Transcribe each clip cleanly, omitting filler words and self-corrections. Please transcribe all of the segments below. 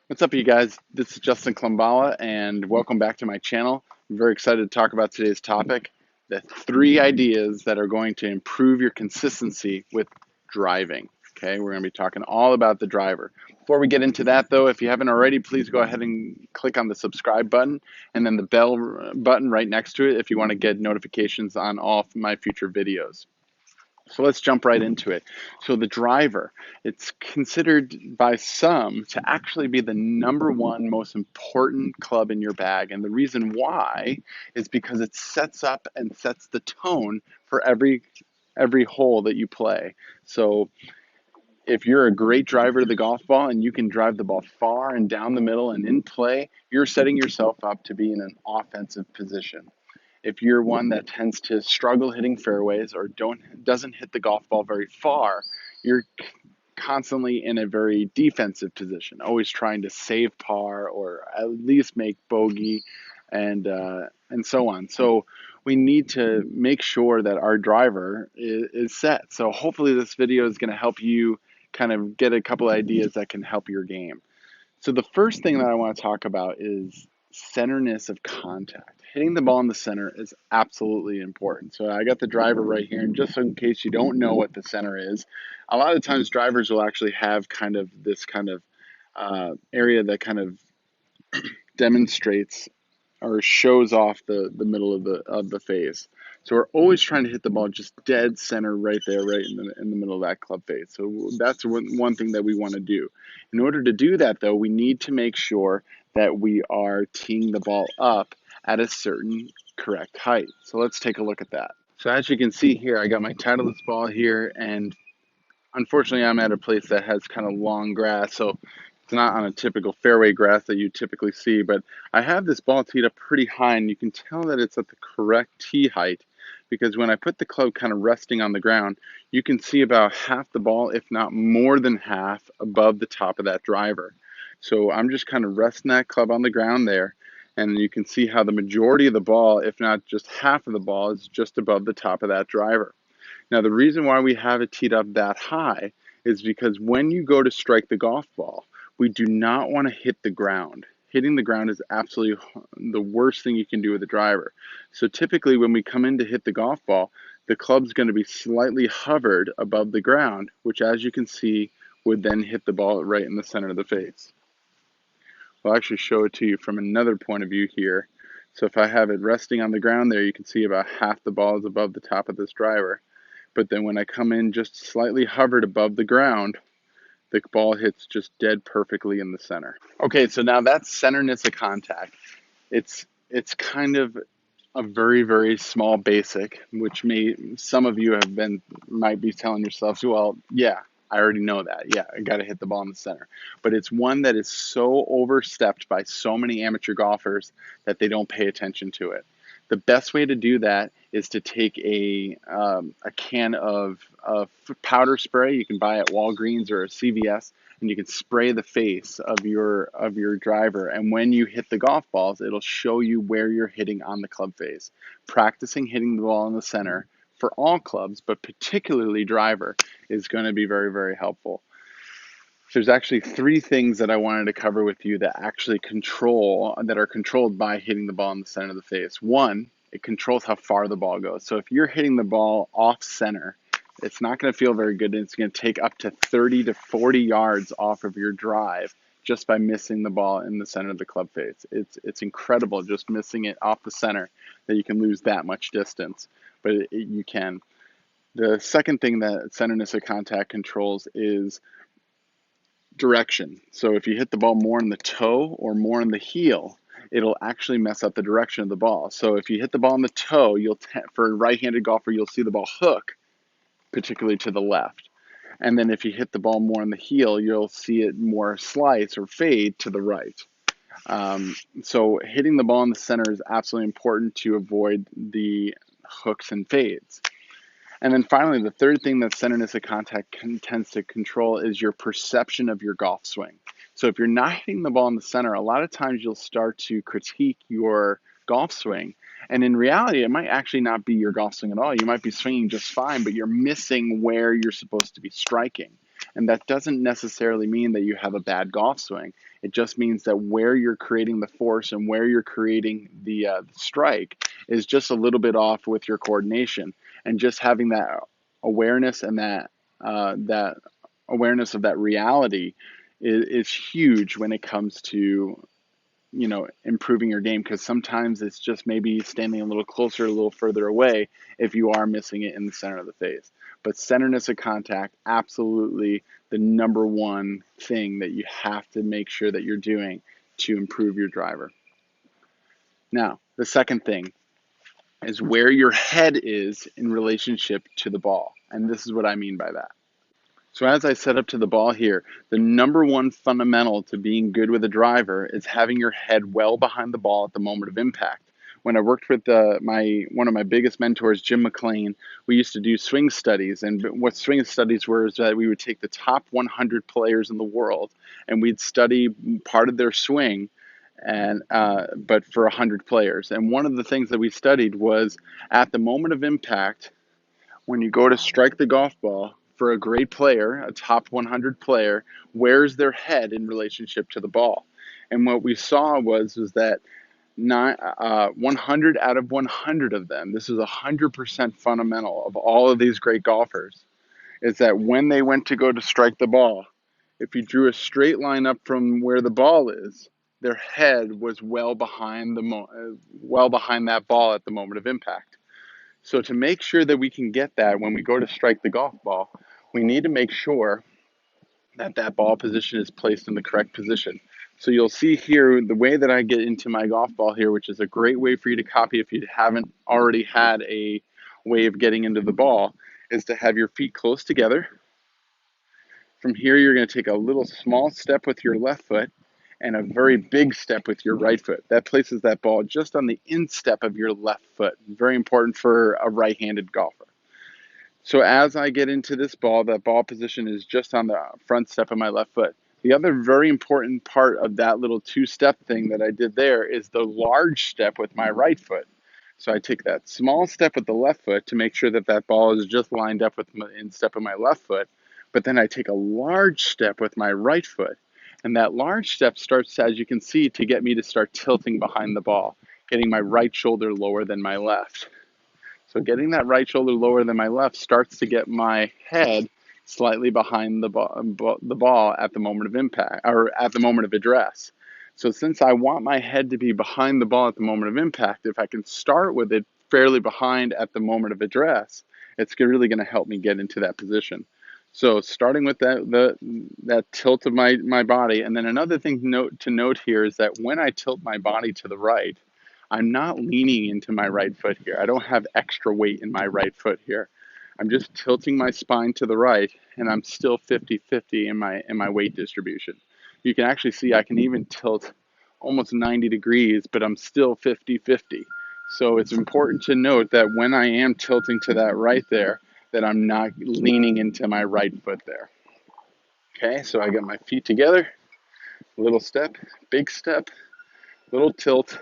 What's up, you guys? This is Justin Klambala, and welcome back to my channel. I'm very excited to talk about today's topic, the 3 ideas that are going to improve your consistency with driving. Okay, we're going to be talking all about the driver. Before we get into that, though, if you haven't already, please go ahead and click on the subscribe button and then the bell button right next to it if you want to get notifications on all of my future videos. So let's jump right into it. So the driver, it's considered by some to actually be the number one most important club in your bag. And the reason why is because it sets up and sets the tone for every hole that you play. So if you're a great driver of the golf ball and you can drive the ball far and down the middle and in play, you're setting yourself up to be in an offensive position. If you're one that tends to struggle hitting fairways or doesn't hit the golf ball very far, you're constantly in a very defensive position, always trying to save par or at least make bogey, and so on. So we need to make sure that our driver is set. So hopefully this video is going to help you kind of get a couple ideas that can help your game. So the first thing that I want to talk about is centerness of contact. Hitting the ball in the center is absolutely important. So I got the driver right here, and just in case you don't know what the center is, a lot of times drivers will actually have kind of this kind of area that kind of demonstrates or shows off the middle of the face. So we're always trying to hit the ball just dead center right there, right in the middle of that club face. So that's one thing that we want to do. In order to do that, though, we need to make sure that we are teeing the ball up at a certain correct height. So let's take a look at that. So as you can see here, I got my Titleist ball here, and unfortunately, I'm at a place that has kind of long grass, so it's not on a typical fairway grass that you typically see, but I have this ball teed up pretty high, and you can tell that it's at the correct tee height because when I put the club kind of resting on the ground, you can see about half the ball, if not more than half, above the top of that driver. So I'm just kind of resting that club on the ground there, and you can see how the majority of the ball, if not just half of the ball, is just above the top of that driver. Now, the reason why we have it teed up that high is because when you go to strike the golf ball, we do not want to hit the ground. Hitting the ground is absolutely the worst thing you can do with a driver. So typically when we come in to hit the golf ball, the club's going to be slightly hovered above the ground, which as you can see would then hit the ball right in the center of the face. I'll actually show it to you from another point of view here. So if I have it resting on the ground there, you can see about half the ball is above the top of this driver. But then when I come in just slightly hovered above the ground, the ball hits just dead perfectly in the center. Okay, so now that's centerness of contact. It's kind of a very, very small basic, which some of you might be telling yourselves, well, yeah, I already know that. Yeah, I got to hit the ball in the center. But it's one that is so overstepped by so many amateur golfers that they don't pay attention to it. The best way to do that is to take a can of powder spray you can buy at Walgreens or a CVS, and you can spray the face of your driver. And when you hit the golf balls, it'll show you where you're hitting on the club face. Practicing hitting the ball in the center for all clubs, but particularly driver, is going to be very, very helpful. There's actually 3 things that I wanted to cover with you that are controlled by hitting the ball in the center of the face. One, it controls how far the ball goes. So if you're hitting the ball off center, it's not going to feel very good, and it's going to take up to 30 to 40 yards off of your drive just by missing the ball in the center of the club face. It's incredible just missing it off the center that you can lose that much distance, but you can. The second thing that centerness of contact controls is direction. So if you hit the ball more in the toe or more in the heel, it'll actually mess up the direction of the ball. So if you hit the ball in the toe, for a right-handed golfer, you'll see the ball hook, particularly to the left. And then if you hit the ball more in the heel, you'll see it more slice or fade to the right. So hitting the ball in the center is absolutely important to avoid the hooks and fades. And then finally, the third thing that centerness of contact tends to control is your perception of your golf swing. So if you're not hitting the ball in the center, a lot of times you'll start to critique your golf swing. And in reality, it might actually not be your golf swing at all. You might be swinging just fine, but you're missing where you're supposed to be striking. And that doesn't necessarily mean that you have a bad golf swing. It just means that where you're creating the force and where you're creating the strike is just a little bit off with your coordination. And just having that awareness and that awareness of that reality is huge when it comes to improving your game, because sometimes it's just maybe standing a little closer, a little further away if you are missing it in the center of the face. But centerness of contact, absolutely the number one thing that you have to make sure that you're doing to improve your driver. Now, the second thing is where your head is in relationship to the ball. And this is what I mean by that. So as I set up to the ball here, the number one fundamental to being good with a driver is having your head well behind the ball at the moment of impact. When I worked with one of my biggest mentors, Jim McLean, we used to do swing studies. And what swing studies were is that we would take the top 100 players in the world and we'd study part of their swing, and but for 100 players. And one of the things that we studied was at the moment of impact, when you go to strike the golf ball, for a great player, a top 100 player, where's their head in relationship to the ball? And what we saw was that 100 out of 100 of them, this is 100% fundamental of all of these great golfers, is that when they went to go to strike the ball, if you drew a straight line up from where the ball is, their head was well behind that ball at the moment of impact. So to make sure that we can get that when we go to strike the golf ball, we need to make sure that that ball position is placed in the correct position. So you'll see here the way that I get into my golf ball here, which is a great way for you to copy if you haven't already had a way of getting into the ball, is to have your feet close together. From here, you're going to take a little small step with your left foot and a very big step with your right foot. That places that ball just on the instep of your left foot. Very important for a right-handed golfer. So as I get into this ball, that ball position is just on the front step of my left foot. The other very important part of that little two-step thing that I did there is the large step with my right foot. So I take that small step with the left foot to make sure that that ball is just lined up with the instep of my left foot. But then I take a large step with my right foot. And that large step starts, as you can see, to get me to start tilting behind the ball, getting my right shoulder lower than my left. So getting that right shoulder lower than my left starts to get my head slightly behind the ball at the moment of impact, or at the moment of address. So since I want my head to be behind the ball at the moment of impact, if I can start with it fairly behind at the moment of address, it's really going to help me get into that position. So starting with that tilt of my body, and then another thing to note here is that when I tilt my body to the right, I'm not leaning into my right foot here. I don't have extra weight in my right foot here. I'm just tilting my spine to the right, and I'm still 50-50 in my weight distribution. You can actually see I can even tilt almost 90 degrees, but I'm still 50-50. So it's important to note that when I am tilting to that right there, that I'm not leaning into my right foot there. Okay, so I got my feet together, little step, big step, little tilt,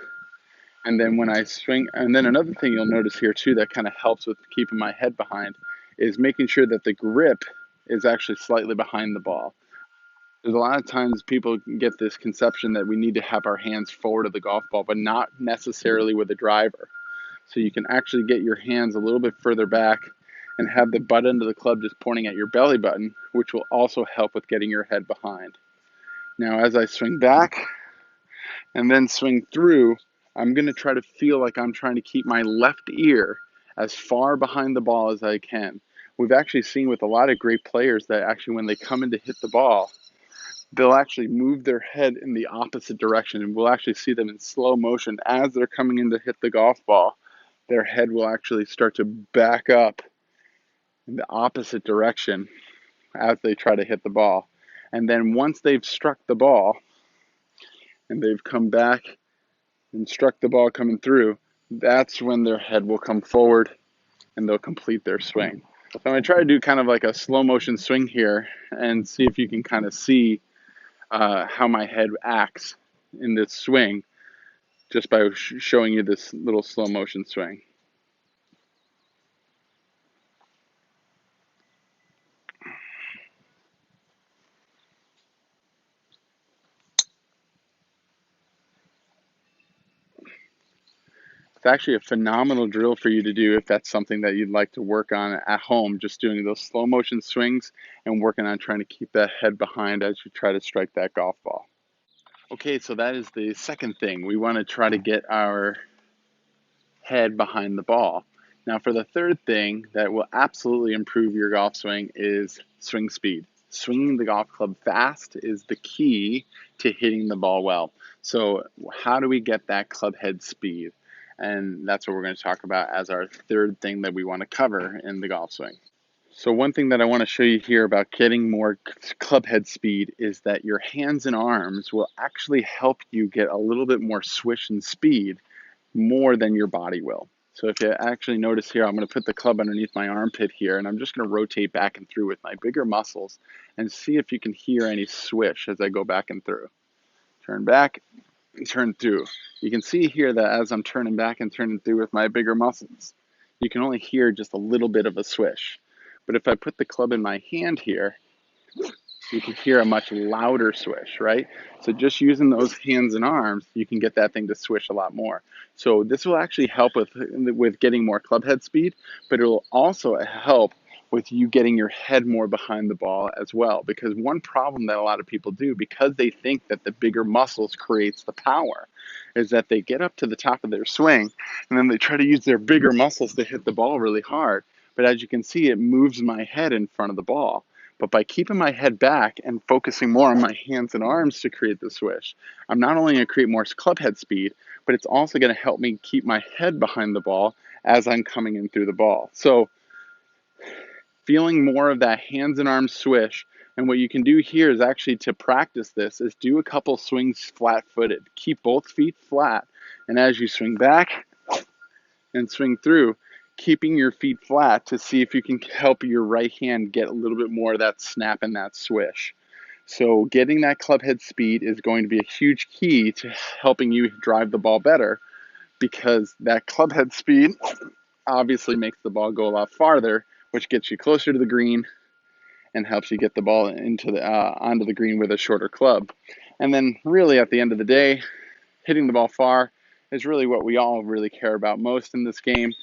and then when I swing, and then another thing you'll notice here too that kind of helps with keeping my head behind is making sure that the grip is actually slightly behind the ball. There's a lot of times people get this conception that we need to have our hands forward of the golf ball, but not necessarily with a driver. So you can actually get your hands a little bit further back and have the butt end of the club just pointing at your belly button, which will also help with getting your head behind. Now, as I swing back and then swing through, I'm going to try to feel like I'm trying to keep my left ear as far behind the ball as I can. We've actually seen with a lot of great players that actually when they come in to hit the ball, they'll actually move their head in the opposite direction, and we'll actually see them in slow motion as they're coming in to hit the golf ball. Their head will actually start to back up in the opposite direction as they try to hit the ball. And then once they've struck the ball and they've come back and struck the ball coming through, that's when their head will come forward and they'll complete their swing. So I'm going to try to do kind of like a slow motion swing here and see if you can kind of see how my head acts in this swing just by showing you this little slow motion swing. It's actually a phenomenal drill for you to do if that's something that you'd like to work on at home, just doing those slow motion swings and working on trying to keep that head behind as you try to strike that golf ball. Okay, so that is the second thing. We want to try to get our head behind the ball. Now, for the third thing that will absolutely improve your golf swing is swing speed. Swinging the golf club fast is the key to hitting the ball well. So, how do we get that club head speed? And that's what we're going to talk about as our third thing that we want to cover in the golf swing. So one thing that I want to show you here about getting more club head speed is that your hands and arms will actually help you get a little bit more swish and speed more than your body will. So if you actually notice here, I'm going to put the club underneath my armpit here, and I'm just going to rotate back and through with my bigger muscles and see if you can hear any swish as I go back and through. Turn back, turn through. You can see here that as I'm turning back and turning through with my bigger muscles, you can only hear just a little bit of a swish. But if I put the club in my hand here, you can hear a much louder swish, right? So just using those hands and arms, you can get that thing to swish a lot more. So this will actually help with getting more club head speed, but it will also help with you getting your head more behind the ball as well. Because one problem that a lot of people do, because they think that the bigger muscles creates the power, is that they get up to the top of their swing and then they try to use their bigger muscles to hit the ball really hard. But as you can see, it moves my head in front of the ball. But by keeping my head back and focusing more on my hands and arms to create the swish, I'm not only going to create more club head speed, but it's also going to help me keep my head behind the ball as I'm coming in through the ball. So feeling more of that hands and arms swish. And what you can do here is actually to practice this is do a couple swings flat-footed. Keep both feet flat. And as you swing back and swing through, keeping your feet flat to see if you can help your right hand get a little bit more of that snap and that swish. So getting that club head speed is going to be a huge key to helping you drive the ball better, because that club head speed obviously makes the ball go a lot farther, which gets you closer to the green and helps you get the ball into onto the green with a shorter club. And then really at the end of the day, hitting the ball far is really what we all really care about most in this game.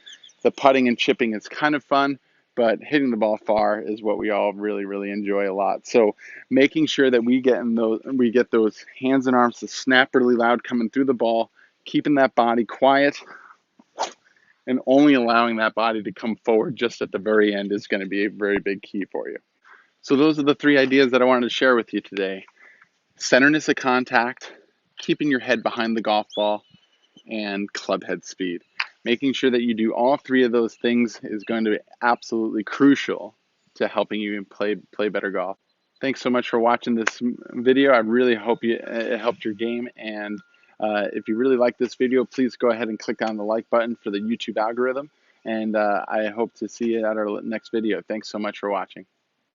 The putting and chipping is kind of fun, but hitting the ball far is what we all really, really enjoy a lot. So making sure that we get those hands and arms to snap really loud coming through the ball, keeping that body quiet, and only allowing that body to come forward just at the very end is going to be a very big key for you. So those are the three ideas that I wanted to share with you today. Centerness of contact, keeping your head behind the golf ball, and club head speed. Making sure that you do all three of those things is going to be absolutely crucial to helping you play better golf. Thanks so much for watching this video. I really hope it helped your game. And if you really like this video, please go ahead and click on the like button for the YouTube algorithm. And I hope to see you at our next video. Thanks so much for watching.